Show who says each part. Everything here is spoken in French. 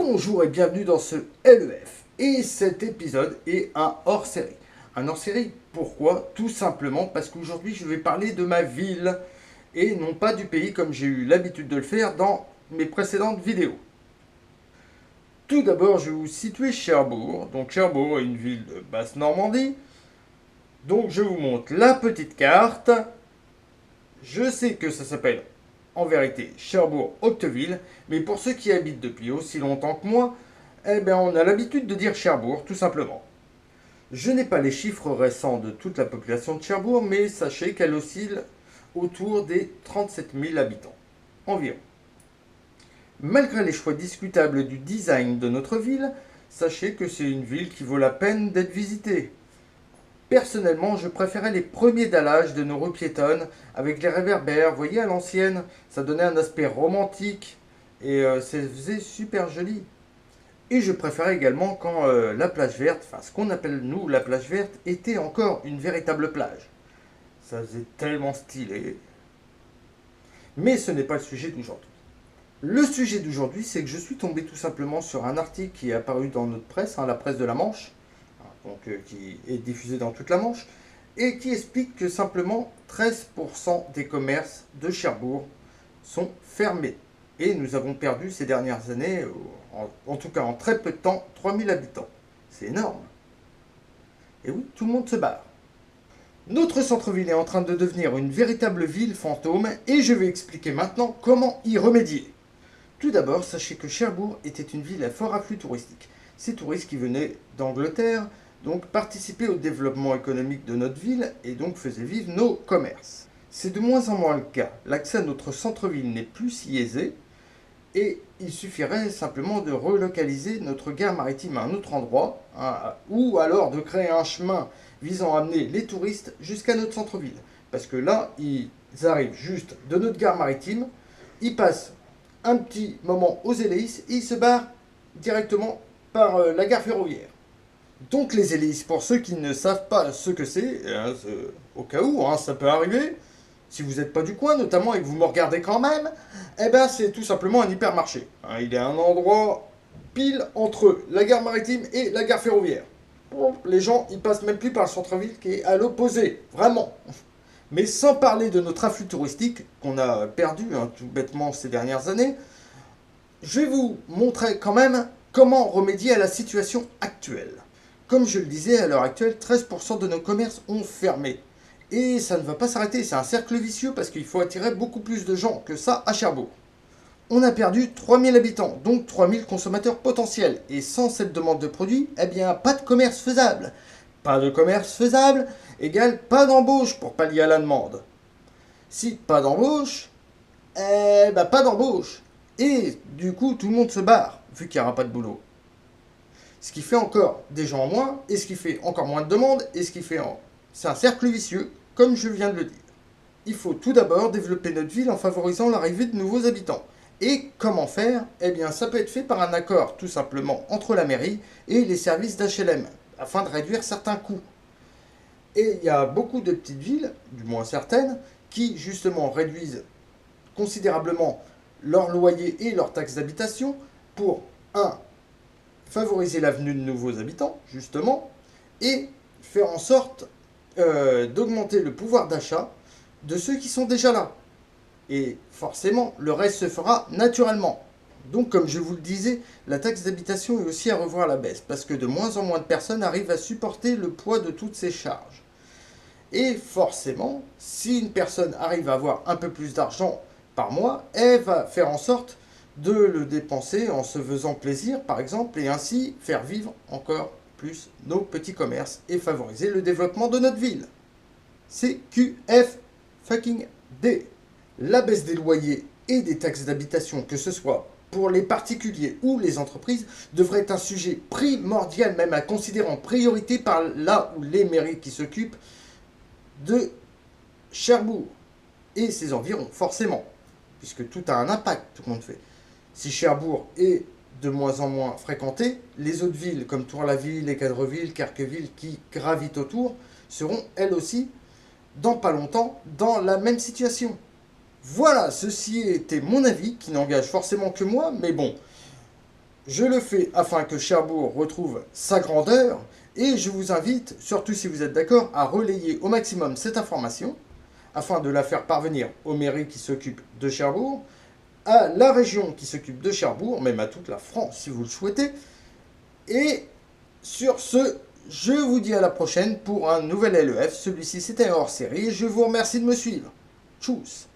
Speaker 1: Bonjour et bienvenue dans ce LEF. Et cet épisode est un hors-série. Un hors-série, pourquoi? Tout simplement parce qu'aujourd'hui je vais parler de ma ville et non pas du pays comme j'ai eu l'habitude de le faire dans mes précédentes vidéos. Tout d'abord, je vais vous situer Cherbourg. Donc Cherbourg est une ville de Basse-Normandie. Donc je vous montre la petite carte. Je sais que ça s'appelle en vérité Cherbourg-Octeville, mais pour ceux qui habitent depuis aussi longtemps que moi, eh bien on a l'habitude de dire Cherbourg, tout simplement. Je n'ai pas les chiffres récents de toute la population de Cherbourg, mais sachez qu'elle oscille autour des 37 000 habitants, environ. Malgré les choix discutables du design de notre ville, sachez que c'est une ville qui vaut la peine d'être visitée. Personnellement, je préférais les premiers dallages de nos rues piétonnes avec les réverbères, vous voyez à l'ancienne, ça donnait un aspect romantique et ça faisait super joli. Et je préférais également quand la plage verte, enfin ce qu'on appelle nous la plage verte, était encore une véritable plage. Ça faisait tellement stylé. Mais ce n'est pas le sujet d'aujourd'hui. Le sujet d'aujourd'hui, c'est que je suis tombé tout simplement sur un article qui est apparu dans notre presse, la presse de la Manche, qui est diffusé dans toute la Manche, et qui explique que simplement 13% des commerces de Cherbourg sont fermés. Et nous avons perdu ces dernières années, en tout cas en très peu de temps, 3000 habitants. C'est énorme. Et oui, tout le monde se barre. Notre centre-ville est en train de devenir une véritable ville fantôme, et je vais expliquer maintenant comment y remédier. Tout d'abord, sachez que Cherbourg était une ville à fort afflux touristique. Ces touristes qui venaient d'Angleterre, donc participaient au développement économique de notre ville et donc faisaient vivre nos commerces. C'est de moins en moins le cas. L'accès à notre centre-ville n'est plus si aisé et il suffirait simplement de relocaliser notre gare maritime à un autre endroit ou alors de créer un chemin visant à amener les touristes jusqu'à notre centre-ville. Parce que là, ils arrivent juste de notre gare maritime, ils passent un petit moment aux Éléis et ils se barrent directement par la gare ferroviaire. Donc les hélices, pour ceux qui ne savent pas ce que c'est, au cas où, ça peut arriver, si vous n'êtes pas du coin notamment et que vous me regardez quand même, eh ben c'est tout simplement un hypermarché. Il est à un endroit pile entre la gare maritime et la gare ferroviaire. Les gens, ils passent même plus par le centre-ville qui est à l'opposé, vraiment. Mais sans parler de notre afflux touristique qu'on a perdu tout bêtement ces dernières années, je vais vous montrer quand même comment remédier à la situation actuelle. Comme je le disais, à l'heure actuelle, 13% de nos commerces ont fermé. Et ça ne va pas s'arrêter, c'est un cercle vicieux parce qu'il faut attirer beaucoup plus de gens que ça à Cherbourg. On a perdu 3000 habitants, donc 3000 consommateurs potentiels. Et sans cette demande de produits, eh bien, pas de commerce faisable. Pas de commerce faisable égale pas d'embauche pour pallier à la demande. Si pas d'embauche, pas d'embauche. Et du coup, tout le monde se barre, vu qu'il n'y aura pas de boulot. Ce qui fait encore des gens en moins, et ce qui fait encore moins de demandes, et ce qui fait... C'est un cercle vicieux, comme je viens de le dire. Il faut tout d'abord développer notre ville en favorisant l'arrivée de nouveaux habitants. Et comment faire? Eh bien, ça peut être fait par un accord, tout simplement, entre la mairie et les services d'HLM, afin de réduire certains coûts. Et il y a beaucoup de petites villes, du moins certaines, qui justement réduisent considérablement leurs loyers et leurs taxes d'habitation pour, favoriser la venue de nouveaux habitants, justement, et faire en sorte d'augmenter le pouvoir d'achat de ceux qui sont déjà là. Et forcément, le reste se fera naturellement. Donc, comme je vous le disais, la taxe d'habitation est aussi à revoir à la baisse, parce que de moins en moins de personnes arrivent à supporter le poids de toutes ces charges. Et forcément, si une personne arrive à avoir un peu plus d'argent par mois, elle va faire en sorte de le dépenser en se faisant plaisir, par exemple, et ainsi faire vivre encore plus nos petits commerces et favoriser le développement de notre ville. CQF fucking D. La baisse des loyers et des taxes d'habitation, que ce soit pour les particuliers ou les entreprises, devrait être un sujet primordial, même à considérer en priorité par là où les mairies qui s'occupent de Cherbourg et ses environs, forcément, puisque tout a un impact, tout le monde fait. Si Cherbourg est de moins en moins fréquenté, les autres villes comme Tour-la-Ville, Escadreville, Carqueville qui gravitent autour seront elles aussi, dans pas longtemps, dans la même situation. Voilà, ceci était mon avis, qui n'engage forcément que moi, mais bon, Je le fais afin que Cherbourg retrouve sa grandeur et je vous invite, surtout si vous êtes d'accord, à relayer au maximum cette information afin de la faire parvenir aux mairies qui s'occupent de Cherbourg, à la région qui s'occupe de Cherbourg, même à toute la France si vous le souhaitez. Et sur ce, je vous dis à la prochaine pour un nouvel LEF. Celui-ci c'était un hors-série. Je vous remercie de me suivre. Tchuss.